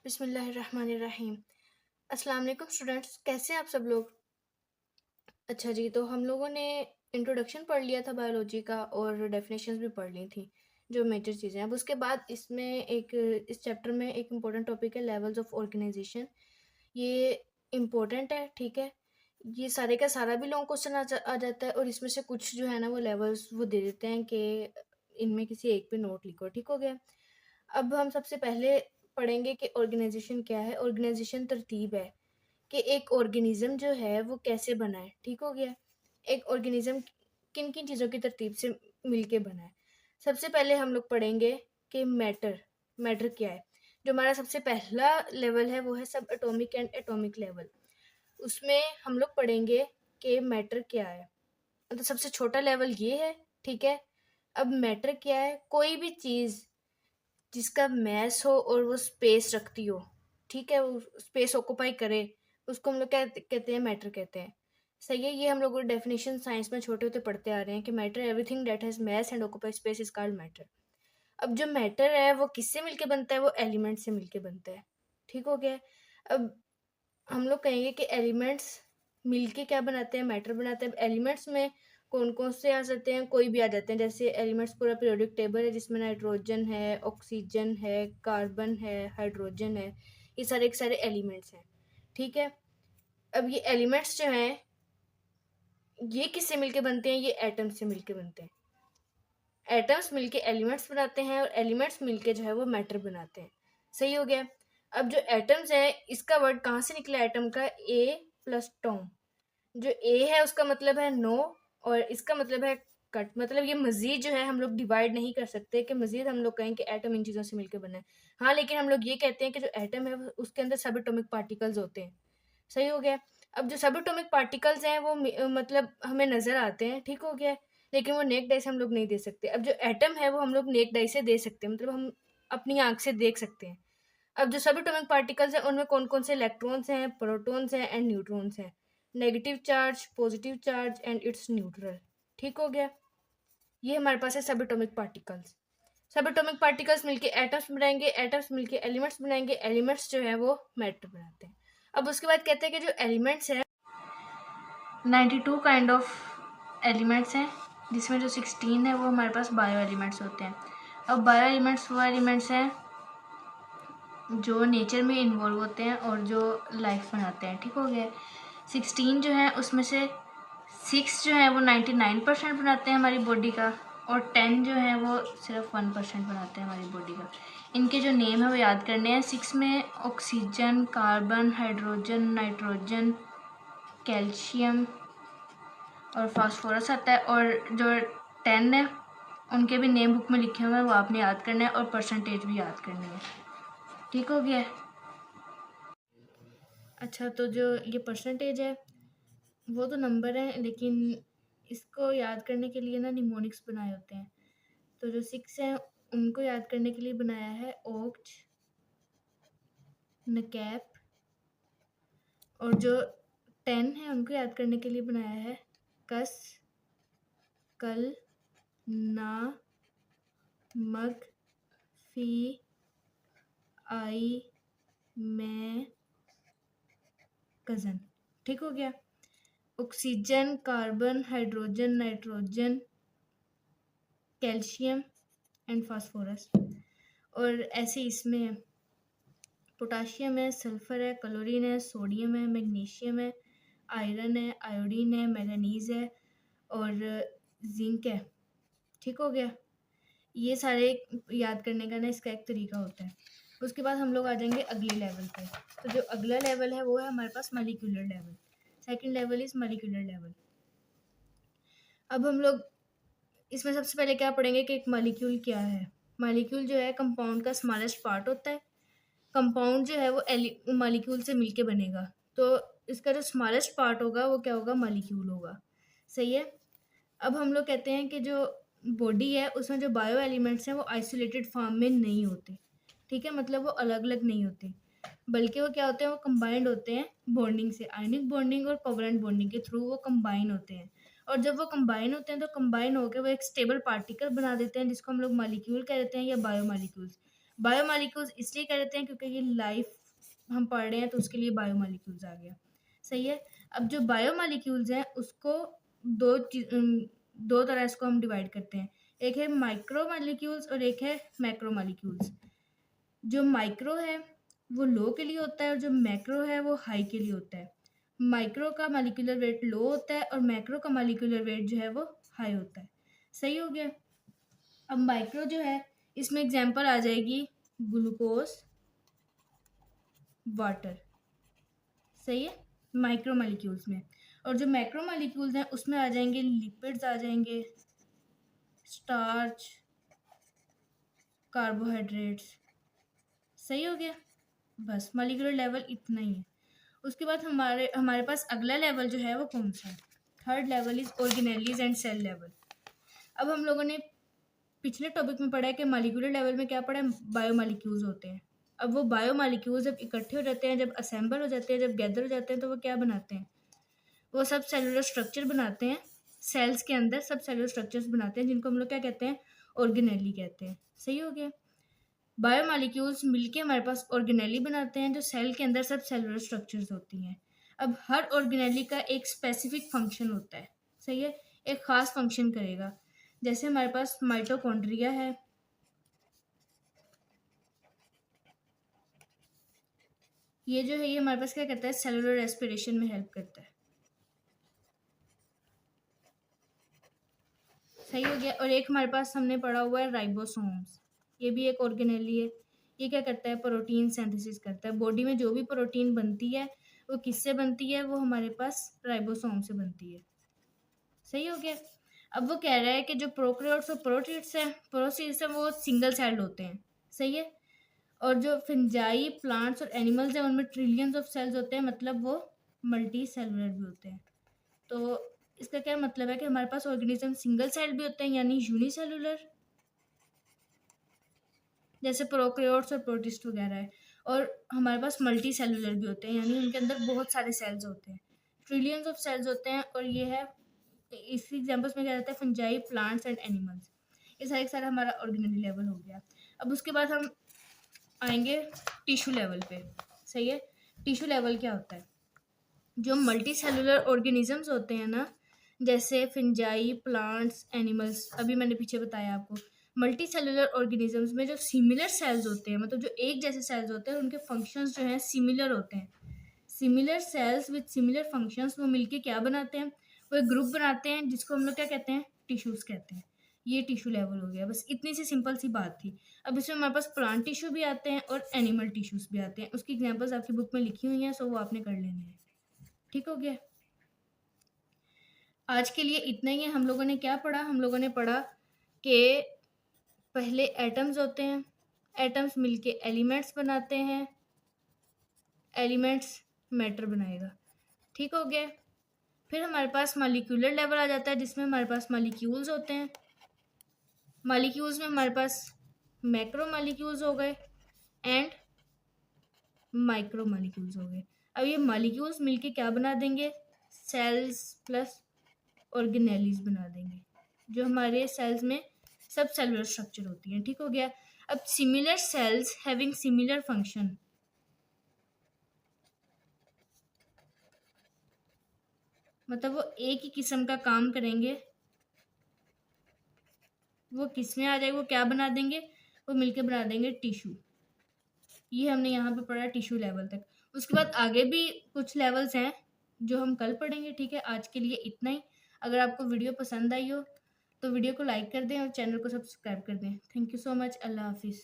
बिस्मिल्लाहिर्रहमानिर्रहीम। अस्सलाम वालेकुम स्टूडेंट्स, कैसे हैं आप सब लोग? अच्छा जी, तो हम लोगों ने इंट्रोडक्शन पढ़ लिया था बायोलॉजी का और डेफिनेशंस भी पढ़ ली थी, जो मेजर चीज़ें हैं। अब उसके बाद इस चैप्टर में एक इम्पोर्टेंट टॉपिक है लेवल्स ऑफ ऑर्गेनाइजेशन। ये इम्पोर्टेंट है, ठीक है। ये सारे का सारा भी लॉन्ग क्वेश्चन आ जाता है और इसमें से कुछ जो है ना वो लेवल्स वो दे देते हैं कि इनमें किसी एक पे नोट लिखो, ठीक हो गया। अब हम सबसे पहले पढ़ेंगे कि ऑर्गेनाइजेशन क्या है। ऑर्गेनाइजेशन तरतीब है कि एक ऑर्गेनिज्म जो है वो कैसे बना है, ठीक हो गया। एक ऑर्गेनिज्म किन किन चीज़ों की तरतीब से मिलके बना है। सबसे पहले हम लोग पढ़ेंगे कि मैटर मैटर क्या है। जो हमारा सबसे पहला लेवल है वो है सब एटॉमिक एंड एटॉमिक लेवल। उसमें हम लोग पढ़ेंगे कि मैटर क्या है। तो सबसे छोटा लेवल ये है, ठीक है। अब मैटर क्या है? कोई भी चीज़ जिसका मैस हो और वो स्पेस रखती हो, ठीक है, वो स्पेस ऑक्यूपाई करे, उसको हम लोग क्या कहते हैं? मैटर कहते हैं। सही है। ये हम लोग डेफिनेशन साइंस में छोटे होते पढ़ते आ रहे हैं कि matter everything that has mass and occupy space is called matter. अब जो मैटर है वो किससे मिलके बनता है? वो एलिमेंट से मिलके बनता है, ठीक हो गया। अब हम लोग कहेंगे कि एलिमेंट्स मिलके क्या बनाते हैं? मैटर बनाते हैं। एलिमेंट्स में कौन कौन से आ सकते हैं? कोई भी आ जाते हैं। जैसे एलिमेंट्स पूरा पीरियोडिक टेबल है जिसमें नाइट्रोजन है, ऑक्सीजन है, कार्बन है, हाइड्रोजन है। ये सारे के सारे एलिमेंट्स हैं, ठीक है। अब ये एलिमेंट्स जो हैं ये किससे मिलके बनते हैं? ये एटम्स से मिलके बनते हैं। एटम्स मिलके एलिमेंट्स बनाते हैं और एलिमेंट्स मिलके जो है वो मैटर बनाते हैं। सही हो गया। अब जो एटम्स है इसका वर्ड कहाँ से निकला? एटम का ए प्लस टॉम। जो ए है उसका मतलब है नो और इसका मतलब है कट। मतलब ये मजीद जो है हम लोग डिवाइड नहीं कर सकते कि मजीद हम लोग कहें कि एटम इन चीज़ों से मिलकर बना है। हाँ, लेकिन हम लोग ये कहते हैं कि जो एटम है उसके अंदर सब एटॉमिक पार्टिकल्स होते हैं। सही हो गया। अब जो सब एटॉमिक पार्टिकल्स हैं वो मतलब हमें नजर आते हैं, ठीक हो गया। लेकिन वो नेक डाई से हम लोग नहीं दे सकते। अब जो एटम है वो हम लोग नेक डाई से दे सकते हैं, मतलब हम अपनी आंख से देख सकते हैं। अब जो सब एटॉमिक पार्टिकल्स हैं उनमें कौन कौन से इलेक्ट्रॉन्स हैं, प्रोटॉन्स हैं एंड न्यूट्रॉन्स हैं। Negative charge, positive charge and it's neutral, ठीक हो गया। ये हमारे पास है सब एटॉमिक पार्टिकल्स। सब एटॉमिक पार्टिकल्स मिलके एटम्स बनाएंगे, एटम्स मिलके एलिमेंट्स बनाएंगे, एलिमेंट्स जो है वो मैटर बनाते हैं। अब उसके बाद कहते हैं कि जो एलिमेंट्स हैं 92 काइंड ऑफ एलिमेंट्स हैं, जिसमें जो 16 है वो हमारे पास बायो एलिमेंट्स होते हैं। अब बायो एलिमेंट्स वो एलिमेंट्स हैं जो नेचर में इन्वॉल्व होते हैं और जो लाइफ बनाते हैं, ठीक हो गया। 16 जो है उसमें से 6 जो है वो 99% बनाते हैं हमारी बॉडी का और 10 जो है वो सिर्फ 1% बनाते हैं हमारी बॉडी का। इनके जो नेम है वो याद करने हैं। 6 में oxygen, carbon, hydrogen, nitrogen, calcium और फास्फोरस आता है। और जो 10 है उनके भी नेम बुक में लिखे हुए हैं, वो आपने याद करना है और परसेंटेज भी याद करनी है, ठीक हो गया। अच्छा, तो जो ये परसेंटेज है वो तो नंबर है, लेकिन इसको याद करने के लिए ना निमोनिक्स बनाए होते हैं। तो जो 6 हैं उनको याद करने के लिए बनाया है ओक्ट, नकैप। और जो 10 है उनको याद करने के लिए बनाया है कस, कल, ना, मग, फी, आई, मैं, कज़न, ठीक हो गया। Oxygen, carbon, hydrogen, nitrogen, calcium and phosphorus. और ऐसे इसमें पोटाशियम है, सल्फर है, क्लोरीन है, सोडियम है, मैग्नीशियम है, आयरन है, आयोडीन है, मैंगनीज है और जिंक है, ठीक हो गया। ये सारे याद करने का ना इसका एक तरीका होता है। उसके बाद हम लोग आ जाएंगे अगले लेवल पे। तो जो अगला लेवल है वो है हमारे पास molecular level. Second level is molecular level. अब हम लोग इसमें सबसे पहले क्या पढ़ेंगे कि एक मॉलिक्यूल क्या है। मॉलिक्यूल जो है कंपाउंड का स्मॉलेस्ट पार्ट होता है। कंपाउंड जो है वो मॉलिक्यूल से मिलके बनेगा, तो इसका जो स्मॉलेस्ट पार्ट होगा वो क्या होगा? मॉलिक्यूल होगा। सही है। अब हम लोग कहते हैं कि जो बॉडी है उसमें जो बायो एलिमेंट्स हैं वो आइसोलेटेड फॉर्म में नहीं होते, ठीक है। मतलब वो अलग अलग नहीं होते, बल्कि वो क्या होते हैं? वो कंबाइंड होते हैं बॉन्डिंग से। आयनिक बॉन्डिंग और कोवलेंट बॉन्डिंग के थ्रू वो कंबाइन होते हैं। और जब वो कंबाइन होते हैं तो कंबाइन होकर वो एक स्टेबल पार्टिकल बना देते हैं जिसको हम लोग मॉलिक्यूल कहते हैं या बायो मॉलिक्यूल्स। बायोमोलिक्यूल्स इसलिए कहते हैं क्योंकि ये लाइफ हम पढ़ रहे हैं तो उसके लिए बायोमोलिक्यूल्स आ गया। सही है। अब जो बायोमोलिक्यूल्स हैं उसको दो तरह इसको हम डिवाइड करते हैं। एक है माइक्रोमोलिक्यूल्स और एक है मैक्रोमोलिक्यूल्स। जो माइक्रो है वो लो के लिए होता है और जो मैक्रो है वो हाई के लिए होता है। माइक्रो का मॉलिक्यूलर वेट लो होता है और मैक्रो का मॉलिक्यूलर वेट जो है वो हाई होता है। सही हो गया। अब माइक्रो जो है इसमें एग्जांपल आ जाएगी ग्लूकोज, वाटर। सही है, माइक्रो मॉलिक्यूल्स में। और जो मैक्रो मॉलिक्यूल्स हैं उसमें आ जाएंगे लिपिड्स, आ जाएंगे स्टार्च, कार्बोहाइड्रेट्स। सही हो गया। बस मॉलिक्यूलर लेवल इतना ही है। उसके बाद हमारे पास अगला लेवल जो है वो कौन सा है? Third level is organelles and cell level. अब हम लोगों ने पिछले टॉपिक में पढ़ा है कि मॉलिक्यूलर लेवल में क्या पढ़ा है? बायोमॉलिक्यूल्स होते हैं। अब वो बायोमॉलिक्यूल्स जब इकट्ठे हो जाते हैं, जब असेंबल हो जाते हैं, जब गैदर हो जाते हैं, तो वो क्या बनाते हैं? वो सब सेलुलर स्ट्रक्चर बनाते हैं। सेल्स के अंदर सब सेलुलर स्ट्रक्चर्स बनाते हैं जिनको हम लोग क्या कहते हैं? ऑर्गेनेली कहते हैं। सही हो गया। बायोमॉलिक्यूल्स मिलके हमारे पास ऑर्गेनेली बनाते हैं जो सेल के अंदर सब सेलुलर स्ट्रक्चर्स होती हैं। अब हर ऑर्गेनेली का एक स्पेसिफिक फंक्शन होता है। सही है, एक खास फंक्शन करेगा। जैसे हमारे पास माइटोकॉन्ड्रिया है, ये जो है ये हमारे पास क्या करता है? सेलुलर रेस्पिरेशन में हेल्प करता है। सही हो गया। और एक हमारे पास हमने पढ़ा हुआ है राइबोसोम्स, ये भी एक ऑर्गेनेली है। ये क्या करता है? प्रोटीन सिंथेसिस करता है। बॉडी में जो भी प्रोटीन बनती है वो किससे बनती है? वो हमारे पास राइबोसोम से बनती है। सही हो गया। अब वो कह रहा है कि जो प्रोकैरियोट्स और प्रोटिस्ट है वो सिंगल सेल्ड होते हैं। सही है। और जो फंजाई, प्लांट्स और एनिमल्स हैं उनमें ट्रिलियंस ऑफ सेल्स होते हैं, मतलब वो मल्टी सेलुलर भी होते हैं। तो इसका क्या मतलब है कि हमारे पास ऑर्गेनिज्म सिंगल सेल भी होते हैं यानी यूनिसेलुलर, जैसे प्रोकैरियोट्स और प्रोटिस्ट वगैरह है। और हमारे पास मल्टी सेलुलर भी होते हैं यानी उनके अंदर बहुत सारे सेल्स होते हैं, ट्रिलियंस ऑफ सेल्स होते हैं। और ये है, इस एग्जाम्पल्स में क्या रहता है? Fungi, plants and animals. ये सारे सारा हमारा ऑर्गेनेली लेवल हो गया। अब उसके बाद हम आएंगे टिश्यू लेवल पे। सही है। टिश्यू लेवल क्या होता है? जो मल्टी सेलुलर ऑर्गेनिजम्स होते हैं ना, जैसे फिंजाई, प्लांट्स, एनिमल्स, अभी मैंने पीछे बताया आपको। मल्टी सेलुलर ऑर्गेनिजम्स में जो सिमिलर सेल्स होते हैं, मतलब जो एक जैसे सेल्स होते हैं, उनके फंक्शंस जो हैं सिमिलर होते हैं। Similar sales with similar functions वो मिलके क्या बनाते हैं? वो एक ग्रुप बनाते हैं जिसको हम लोग क्या कहते हैं? टिश्यूज कहते हैं। ये टिश्यू लेवल हो गया। बस इतनी सी सिंपल सी बात थी। अब इसमें हमारे पास प्लांट टिश्यू भी आते हैं और एनिमल टिश्यूज भी आते हैं। उसकी एग्जांपल्स आपकी बुक में लिखी हुई हैं, सो वो आपने कर लेने हैं। ठीक हो गया। आज के लिए इतना ही है। हम लोगों ने क्या पढ़ा? हम लोगों ने पढ़ा कि पहले एटम्स होते हैं, एटम्स मिलके एलिमेंट्स बनाते हैं, एलिमेंट्स मैटर बनाएगा। ठीक हो गया। फिर हमारे पास मॉलिक्यूलर लेवल आ जाता है जिसमें हमारे पास मॉलिक्यूल्स होते हैं। मॉलिक्यूल्स में हमारे पास मैक्रो मॉलिक्यूल्स हो गए एंड माइक्रो मॉलिक्यूल्स हो गए। अब ये मॉलिक्यूल्स मिलके क्या बना देंगे? सेल्स प्लस ऑर्गेनेलीज बना देंगे, जो हमारे सेल्स में सब सेलुलर स्ट्रक्चर होती हैं। ठीक हो गया। अब similar sales having similar function, मतलब वो एक ही किस्म का काम करेंगे। वो किस में आ जाएगा? वो क्या बना देंगे? वो मिलके बना देंगे टिश्यू। ये हमने यहाँ पे पढ़ा टिश्यू लेवल तक। उसके बाद आगे भी कुछ लेवल्स हैं जो हम कल पढ़ेंगे। ठीक है, आज के लिए इतना ही। अगर आपको वीडियो पसंद आई हो तो वीडियो को लाइक कर दें और चैनल को सब्सक्राइब कर दें। Thank you so much. अल्लाह हाफिज़।